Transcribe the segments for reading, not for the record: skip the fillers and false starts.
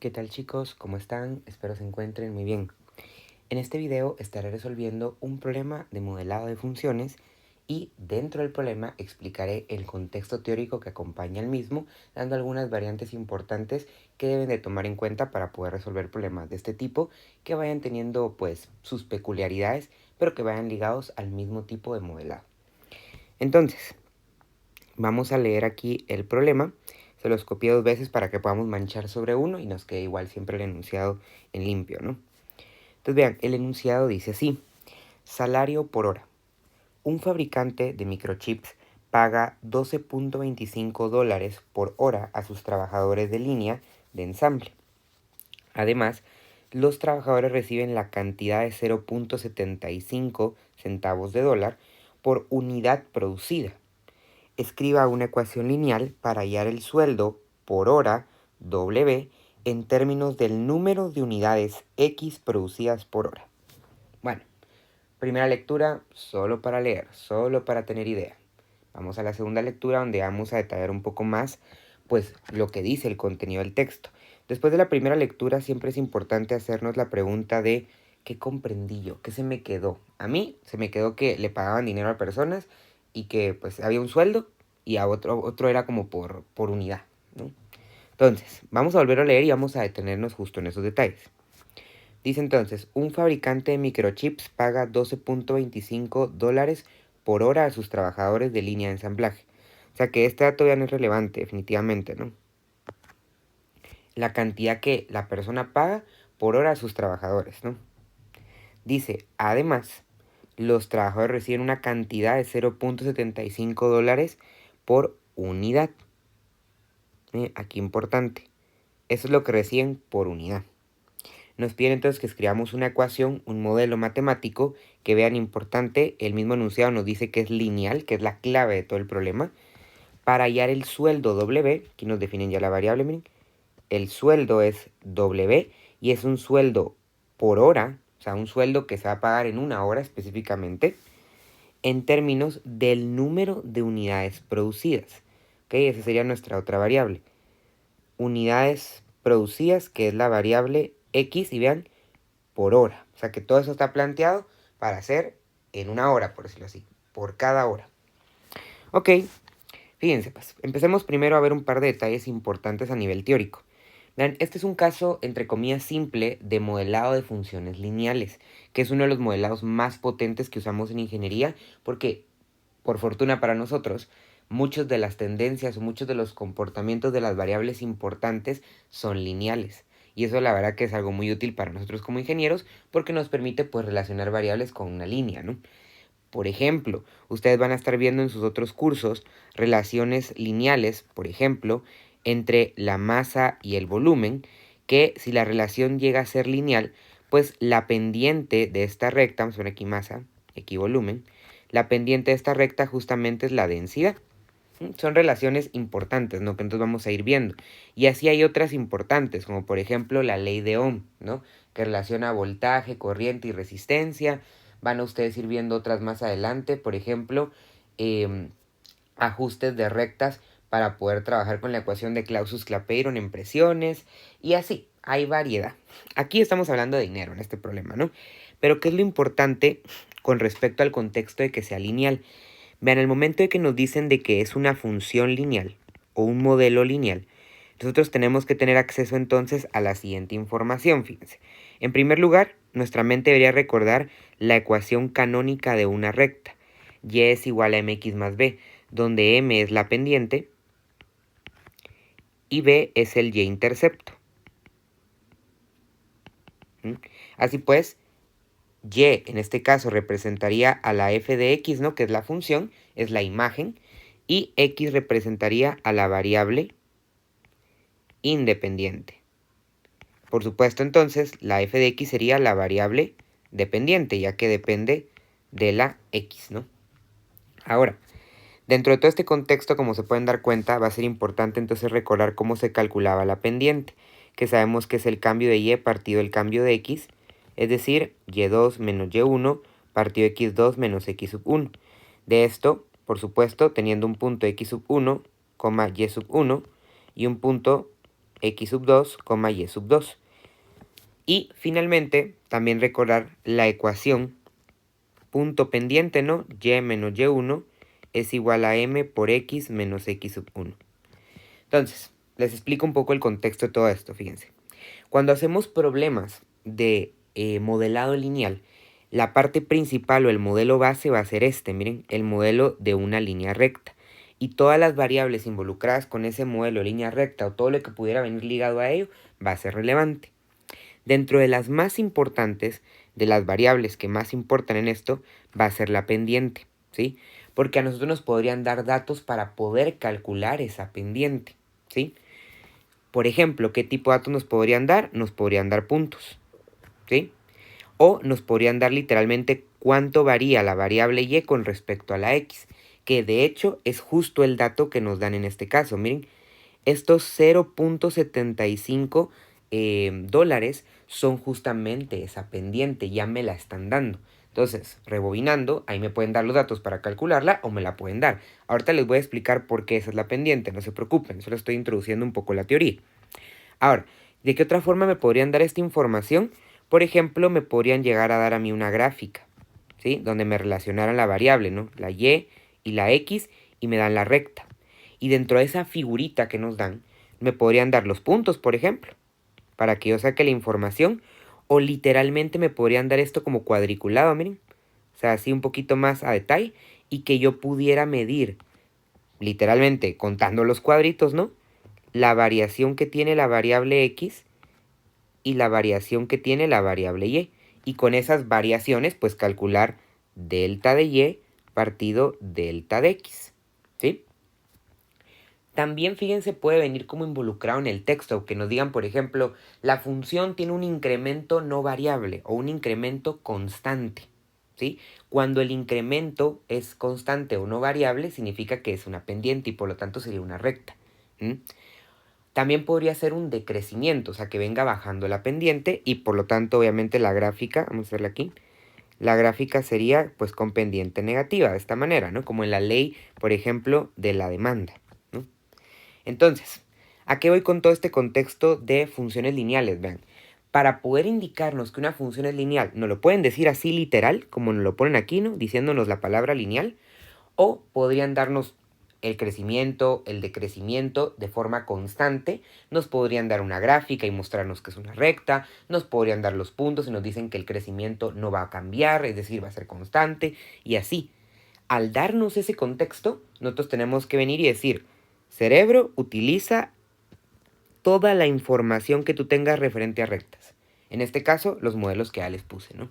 ¿Qué tal chicos? ¿Cómo están? Espero se encuentren muy bien. En este video estaré resolviendo un problema de modelado de funciones y dentro del problema explicaré el contexto teórico que acompaña al mismo, dando algunas variantes importantes que deben de tomar en cuenta para poder resolver problemas de este tipo que vayan teniendo pues sus peculiaridades, pero que vayan ligados al mismo tipo de modelado. Entonces, vamos a leer aquí el problema. Se los copié 2 veces para que podamos manchar sobre uno y nos quede igual siempre el enunciado en limpio, ¿no? Entonces vean, el enunciado dice así: salario por hora. Un fabricante de microchips paga $12.25 por hora a sus trabajadores de línea de ensamble. Además, los trabajadores reciben la cantidad de 0.75 centavos de dólar por unidad producida. Escriba una ecuación lineal para hallar el sueldo por hora W en términos del número de unidades X producidas por hora. Bueno, primera lectura solo para leer, solo para tener idea. Vamos a la segunda lectura donde vamos a detallar un poco más pues lo que dice el contenido del texto. Después de la primera lectura siempre es importante hacernos la pregunta de ¿qué comprendí yo? ¿Qué se me quedó? A mí se me quedó que le pagaban dinero a personas y que pues había un sueldo y a otro era como por unidad, ¿no? Entonces, vamos a volver a leer y vamos a detenernos justo en esos detalles. Dice entonces, un fabricante de microchips paga $12.25 por hora a sus trabajadores de línea de ensamblaje. O sea que este dato ya no es relevante, definitivamente, ¿no? La cantidad que la persona paga por hora a sus trabajadores, ¿no? Dice, además, los trabajadores reciben una cantidad de $0.75 por unidad. Aquí importante. Eso es lo que reciben por unidad. Nos piden entonces que escribamos una ecuación, un modelo matemático, que vean importante, el mismo enunciado nos dice que es lineal, que es la clave de todo el problema, para hallar el sueldo W, aquí nos definen ya la variable, miren, el sueldo es W y es un sueldo por hora, o sea, un sueldo que se va a pagar en una hora específicamente, en términos del número de unidades producidas. ¿Ok? Esa sería nuestra otra variable. Unidades producidas, que es la variable X, y vean, por hora. O sea que todo eso está planteado para hacer en una hora, por decirlo así, por cada hora. Ok, fíjense pues, empecemos primero a ver un par de detalles importantes a nivel teórico. Vean, este es un caso, entre comillas, simple de modelado de funciones lineales, que es uno de los modelados más potentes que usamos en ingeniería, porque, por fortuna para nosotros, muchas de las tendencias o muchos de los comportamientos de las variables importantes son lineales. Y eso la verdad que es algo muy útil para nosotros como ingenieros, porque nos permite pues relacionar variables con una línea, ¿no? Por ejemplo, ustedes van a estar viendo en sus otros cursos relaciones lineales, por ejemplo, entre la masa y el volumen, que si la relación llega a ser lineal, pues la pendiente de esta recta, vamos a ver aquí masa, aquí volumen, la pendiente de esta recta justamente es la densidad. Son relaciones importantes, ¿no? Que entonces vamos a ir viendo. Y así hay otras importantes, como por ejemplo la ley de Ohm, ¿no? Que relaciona voltaje, corriente y resistencia. Van a ustedes ir viendo otras más adelante, por ejemplo, ajustes de rectas para poder trabajar con la ecuación de Clausius-Clapeyron en presiones y así, hay variedad. Aquí estamos hablando de dinero en este problema, ¿no? Pero ¿qué es lo importante con respecto al contexto de que sea lineal? Vean, el momento de que nos dicen de que es una función lineal o un modelo lineal, nosotros tenemos que tener acceso entonces a la siguiente información, fíjense. En primer lugar, nuestra mente debería recordar la ecuación canónica de una recta. Y es igual a mx más b, donde m es la pendiente y b es el y-intercepto. Así pues, y en este caso representaría a la f de x, ¿no? Que es la función, es la imagen, y x representaría a la variable independiente. Por supuesto, entonces, la f de x sería la variable dependiente, ya que depende de la x, ¿no? Ahora, dentro de todo este contexto, como se pueden dar cuenta, va a ser importante entonces recordar cómo se calculaba la pendiente, que sabemos que es el cambio de y partido el cambio de x, es decir, y2 menos y1 partido x2 menos x sub 1. De esto, por supuesto, teniendo un punto x sub 1, y sub 1 y un punto x sub 2, y sub 2. Y finalmente, también recordar la ecuación punto pendiente, ¿no? Y menos y1 es igual a m por x menos x sub 1. Entonces, les explico un poco el contexto de todo esto, fíjense. Cuando hacemos problemas de modelado lineal, la parte principal o el modelo base va a ser este, miren, el modelo de una línea recta. Y todas las variables involucradas con ese modelo de línea recta o todo lo que pudiera venir ligado a ello va a ser relevante. Dentro de las más importantes, de las variables que más importan en esto, va a ser la pendiente, ¿sí? Porque a nosotros nos podrían dar datos para poder calcular esa pendiente, ¿sí? Por ejemplo, ¿qué tipo de datos nos podrían dar? Nos podrían dar puntos, ¿sí? O nos podrían dar literalmente cuánto varía la variable y con respecto a la x, que de hecho es justo el dato que nos dan en este caso. Miren, estos 0.75 dólares son justamente esa pendiente, ya me la están dando. Entonces, rebobinando, ahí me pueden dar los datos para calcularla o me la pueden dar. Ahorita les voy a explicar por qué esa es la pendiente, no se preocupen, solo estoy introduciendo un poco la teoría. Ahora, ¿de qué otra forma me podrían dar esta información? Por ejemplo, me podrían llegar a dar a mí una gráfica, ¿sí? Donde me relacionaran la variable, ¿no? La y la x y me dan la recta. Y dentro de esa figurita que nos dan, me podrían dar los puntos, por ejemplo, para que yo saque la información. O literalmente me podrían dar esto como cuadriculado, miren. O sea, así un poquito más a detalle. Y que yo pudiera medir, literalmente contando los cuadritos, ¿no? La variación que tiene la variable x y la variación que tiene la variable y. Y con esas variaciones, pues calcular delta de y partido delta de x, ¿sí? También, fíjense, puede venir como involucrado en el texto, que nos digan, por ejemplo, la función tiene un incremento no variable o un incremento constante, ¿sí? Cuando el incremento es constante o no variable, significa que es una pendiente y por lo tanto sería una recta. También podría ser un decrecimiento, o sea, que venga bajando la pendiente y por lo tanto, obviamente, la gráfica, vamos a verla aquí, la gráfica sería pues con pendiente negativa, de esta manera, ¿no? Como en la ley, por ejemplo, de la demanda, ¿no? Entonces, ¿a qué voy con todo este contexto de funciones lineales? Vean, para poder indicarnos que una función es lineal, nos lo pueden decir así literal, como nos lo ponen aquí, ¿no? Diciéndonos la palabra lineal, o podrían darnos el crecimiento, el decrecimiento de forma constante, nos podrían dar una gráfica y mostrarnos que es una recta, nos podrían dar los puntos y nos dicen que el crecimiento no va a cambiar, es decir, va a ser constante, y así. Al darnos ese contexto, nosotros tenemos que venir y decir, cerebro, utiliza toda la información que tú tengas referente a rectas. En este caso, los modelos que ya les puse, ¿no?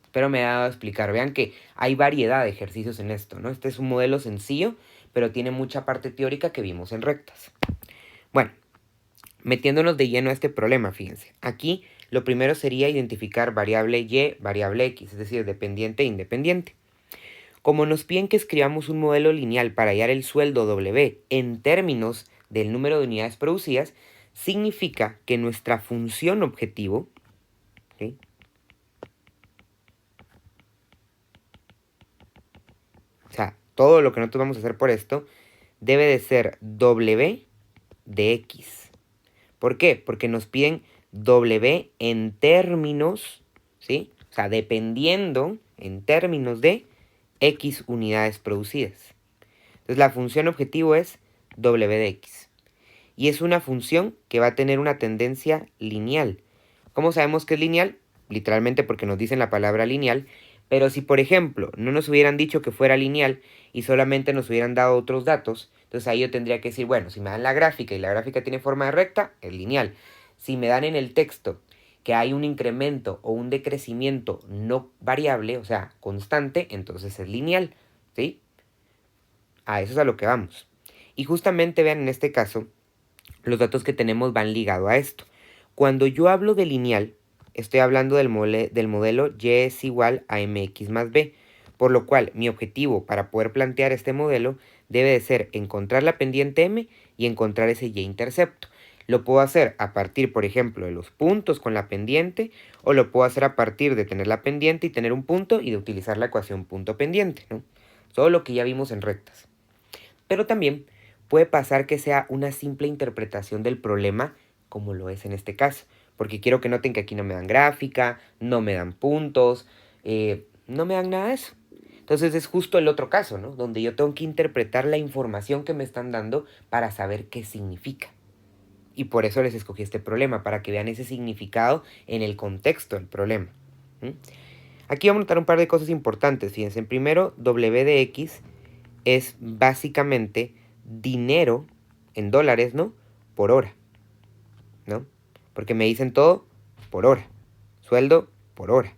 Espero me haya dado a explicar. Vean que hay variedad de ejercicios en esto, ¿no? Este es un modelo sencillo, pero tiene mucha parte teórica que vimos en rectas. Bueno, metiéndonos de lleno a este problema, fíjense. Aquí lo primero sería identificar variable y, variable x, es decir, dependiente e independiente. Como nos piden que escribamos un modelo lineal para hallar el sueldo W en términos del número de unidades producidas, significa que nuestra función objetivo, ¿sí? O sea, todo lo que nosotros vamos a hacer por esto debe de ser W de X. ¿Por qué? Porque nos piden W en términos, ¿sí? O sea, dependiendo en términos de X unidades producidas. Entonces la función objetivo es W de X. Y es una función que va a tener una tendencia lineal. ¿Cómo sabemos que es lineal? Literalmente porque nos dicen la palabra lineal. Pero si, por ejemplo, no nos hubieran dicho que fuera lineal y solamente nos hubieran dado otros datos, entonces ahí yo tendría que decir, bueno, si me dan la gráfica y la gráfica tiene forma de recta, es lineal. Si me dan en el texto que hay un incremento o un decrecimiento no variable, o sea, constante, entonces es lineal, ¿sí? A eso es a lo que vamos. Y justamente vean en este caso, los datos que tenemos van ligados a esto. Cuando yo hablo de lineal, estoy hablando del modelo y es igual a mx más b, por lo cual mi objetivo para poder plantear este modelo debe de ser encontrar la pendiente m y encontrar ese y-intercepto. Lo puedo hacer a partir, por ejemplo, de los puntos con la pendiente, o lo puedo hacer a partir de tener la pendiente y tener un punto y de utilizar la ecuación punto pendiente, ¿no? Todo lo que ya vimos en rectas. Pero también puede pasar que sea una simple interpretación del problema, como lo es en este caso. Porque quiero que noten que aquí no me dan gráfica, no me dan puntos, no me dan nada de eso. Entonces es justo el otro caso, ¿no? Donde yo tengo que interpretar la información que me están dando para saber qué significa. Y por eso les escogí este problema, para que vean ese significado en el contexto del problema. ¿Mm? Aquí vamos a notar un par de cosas importantes. Fíjense, primero, W de X es básicamente dinero en dólares, ¿no? Por hora, ¿no? Porque me dicen todo por hora. Sueldo por hora.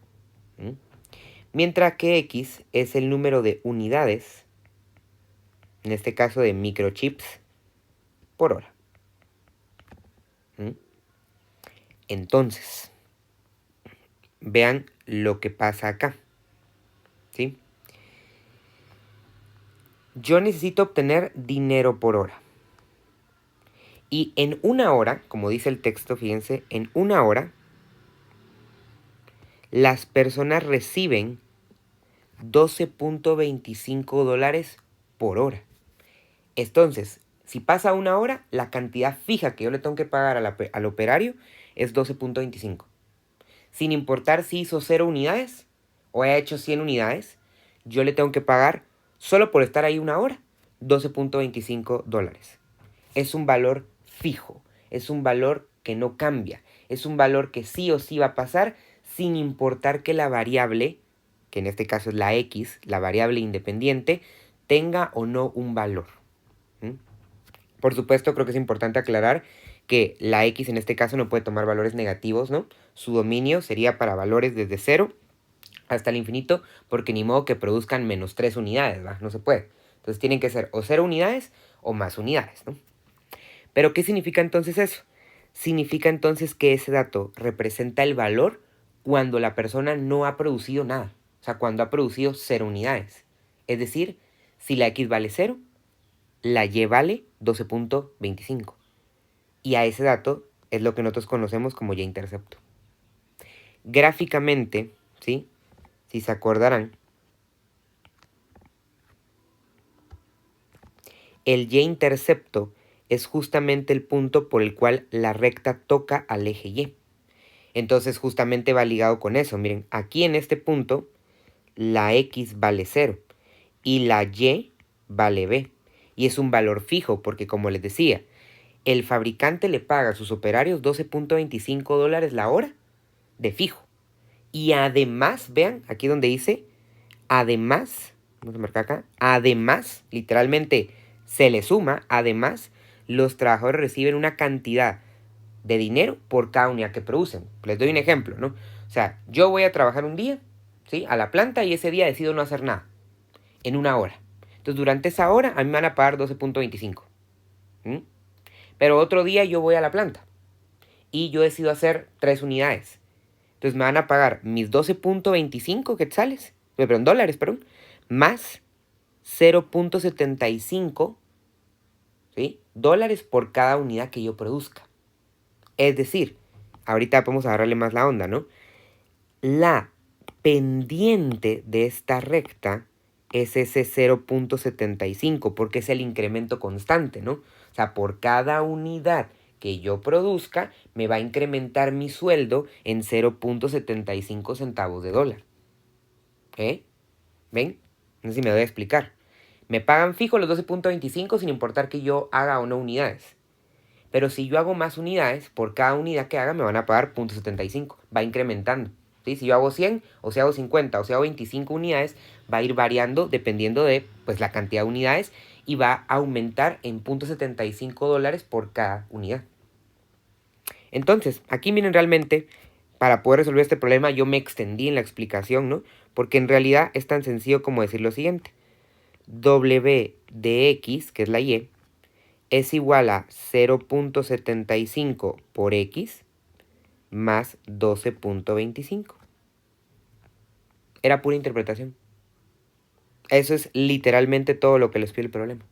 ¿Mm? Mientras que X es el número de unidades, en este caso de microchips, por hora. ¿Mm? Entonces, vean lo que pasa acá. ¿Sí? Yo necesito obtener dinero por hora. Y en una hora, como dice el texto, fíjense, en una hora, las personas reciben $12.25 por hora. Entonces, si pasa una hora, la cantidad fija que yo le tengo que pagar al operario es 12.25. Sin importar si hizo 0 unidades o haya hecho 100 unidades, yo le tengo que pagar, solo por estar ahí una hora, $12.25. Es un valor fijo, es un valor que no cambia, es un valor que sí o sí va a pasar sin importar que la variable, que en este caso es la X, la variable independiente, tenga o no un valor. ¿Mm? Por supuesto, creo que es importante aclarar que la X en este caso no puede tomar valores negativos, ¿no? Su dominio sería para valores desde 0 hasta el infinito, porque ni modo que produzcan menos 3 unidades, ¿va? No se puede. Entonces tienen que ser o 0 unidades o más unidades, ¿no? Pero ¿qué significa entonces eso? Significa entonces que ese dato representa el valor cuando la persona no ha producido nada. O sea, cuando ha producido 0 unidades. Es decir, si la X vale 0, la Y vale 12.25. Y a ese dato es lo que nosotros conocemos como Y-intercepto. Gráficamente, ¿sí? Si se acordarán, el Y-intercepto es justamente el punto por el cual la recta toca al eje Y. Entonces justamente va ligado con eso. Miren, aquí en este punto la X vale 0 y la Y vale B. Y es un valor fijo porque, como les decía, el fabricante le paga a sus operarios $12.25 la hora de fijo. Y además, vean, aquí donde dice, además, vamos a marcar acá, además, literalmente se le suma, además, los trabajadores reciben una cantidad de dinero por cada unidad que producen. Les doy un ejemplo, ¿no? O sea, yo voy a trabajar un día, ¿sí? A la planta y ese día decido no hacer nada, en una hora. Entonces, durante esa hora a mí me van a pagar 12.25. Pero otro día yo voy a la planta y yo decido hacer 3 unidades. Entonces me van a pagar mis 12.25 quetzales, perdón, dólares, perdón, más 0.75, ¿sí? Dólares por cada unidad que yo produzca. Es decir, ahorita podemos agarrarle más la onda, ¿no? La pendiente de esta recta es ese 0.75 porque es el incremento constante, ¿no? O sea, por cada unidad que yo produzca, me va a incrementar mi sueldo en 0.75 centavos de dólar. ¿Eh? ¿Ven? No sé si me voy a explicar. Me pagan fijo los 12.25 sin importar que yo haga o no unidades. Pero si yo hago más unidades, por cada unidad que haga me van a pagar 0.75. Va incrementando. ¿Sí? Si yo hago 100, o si hago 50, o si hago 25 unidades, va a ir variando dependiendo de pues, la cantidad de unidades y va a aumentar en $0.75 por cada unidad. Entonces, aquí miren realmente, para poder resolver este problema yo me extendí en la explicación, ¿no? Porque en realidad es tan sencillo como decir lo siguiente. W de X, que es la Y, es igual a 0.75 por X más 12.25. Era pura interpretación. Eso es literalmente todo lo que les pide el problema.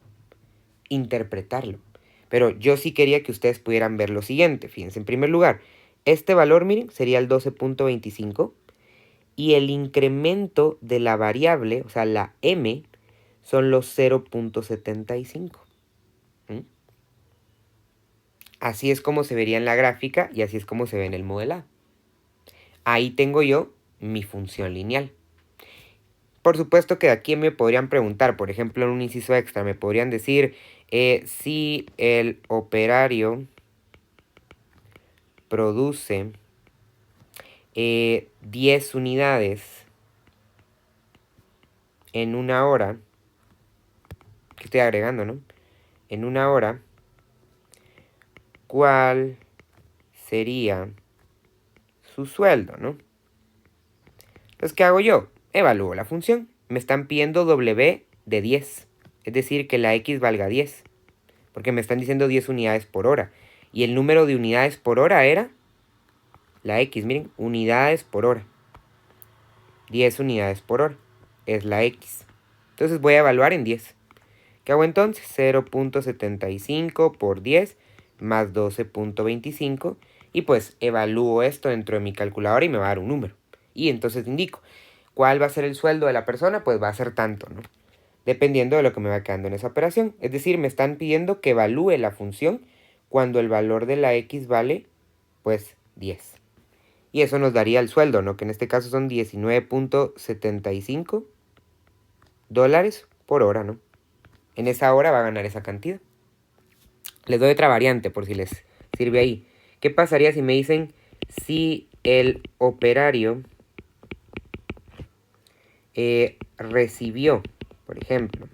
Interpretarlo. Pero yo sí quería que ustedes pudieran ver lo siguiente. Fíjense, en primer lugar, este valor, miren, sería el 12.25. Y el incremento de la variable, o sea, la M, son los 0.75. ¿Mm? Así es como se vería en la gráfica y así es como se ve en el modelado. Ahí tengo yo mi función lineal. Por supuesto que de aquí me podrían preguntar, por ejemplo, en un inciso extra, me podrían decir si el operario produce 10 unidades en una hora, que estoy agregando, ¿no? En una hora, ¿cuál sería su sueldo, ¿no? Entonces, ¿qué hago yo? Evalúo la función. Me están pidiendo W de 10, es decir, que la X valga 10, porque me están diciendo 10 unidades por hora. Y el número de unidades por hora era la X, miren, unidades por hora. 10 unidades por hora es la X. Entonces voy a evaluar en 10. ¿Qué hago entonces? 0.75 por 10 más 12.25. Y pues evalúo esto dentro de mi calculadora y me va a dar un número. Y entonces indico, ¿cuál va a ser el sueldo de la persona? Pues va a ser tanto, ¿no? Dependiendo de lo que me va quedando en esa operación. Es decir, me están pidiendo que evalúe la función cuando el valor de la X vale, pues, 10. Y eso nos daría el sueldo, ¿no? Que en este caso son 19.75 dólares por hora, ¿no? En esa hora va a ganar esa cantidad. Les doy otra variante por si les sirve ahí. ¿Qué pasaría si me dicen si el operario recibió, por ejemplo,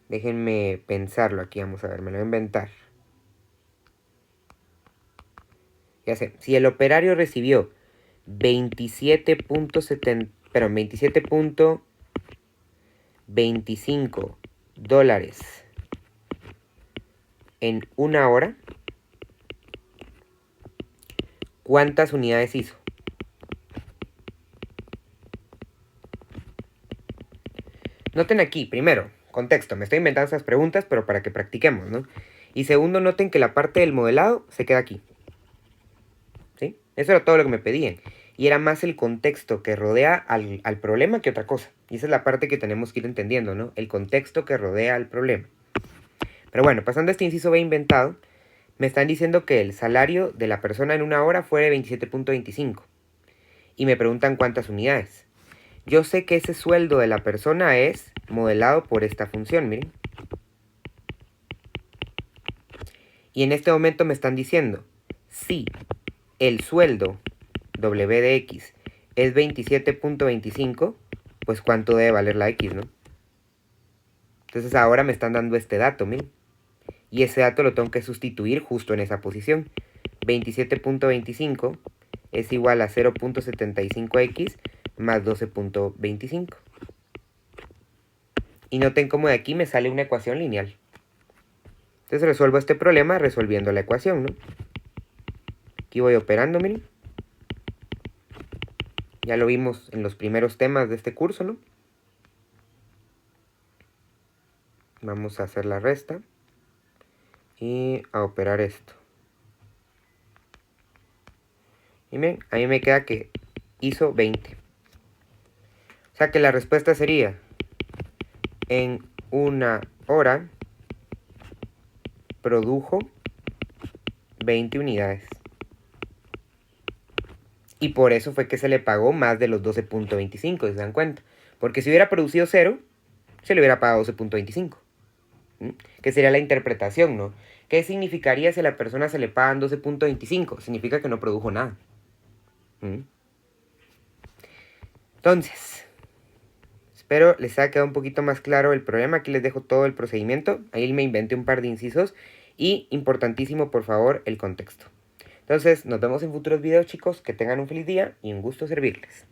déjenme pensarlo aquí, vamos a ver, me lo voy a inventar. Ya sé, si el operario recibió 27.25 dólares en una hora, ¿cuántas unidades hizo? Noten aquí, primero, contexto, me estoy inventando esas preguntas, pero para que practiquemos, ¿no? Y segundo, noten que la parte del modelado se queda aquí. ¿Sí? Eso era todo lo que me pedían. Y era más el contexto que rodea al problema que otra cosa. Y esa es la parte que tenemos que ir entendiendo, ¿no? El contexto que rodea al problema. Pero bueno, pasando a este inciso B inventado, me están diciendo que el salario de la persona en una hora fue de 27.25. Y me preguntan cuántas unidades. Yo sé que ese sueldo de la persona es modelado por esta función, miren. Y en este momento me están diciendo, si el sueldo W de X es 27.25, pues cuánto debe valer la X, ¿no? Entonces ahora me están dando este dato, miren. Y ese dato lo tengo que sustituir justo en esa posición. 27.25 es igual a 0.75x más 12.25. Y noten cómo de aquí me sale una ecuación lineal. Entonces resuelvo este problema resolviendo la ecuación, ¿no? Aquí voy operando, miren. Ya lo vimos en los primeros temas de este curso, ¿no? Vamos a hacer la resta. Y a operar esto. Y miren, a mí me queda que hizo 20. O sea que la respuesta sería, en una hora produjo 20 unidades. Y por eso fue que se le pagó más de los 12.25, ¿se dan cuenta? Porque si hubiera producido 0, se le hubiera pagado 12.25. Que sería la interpretación, ¿no? ¿Qué significaría si a la persona se le pagan 12.25? Significa que no produjo nada. Entonces, espero les haya quedado un poquito más claro el problema. Aquí les dejo todo el procedimiento. Ahí me inventé un par de incisos. Y, importantísimo, por favor, el contexto. Entonces, nos vemos en futuros videos, chicos. Que tengan un feliz día y un gusto servirles.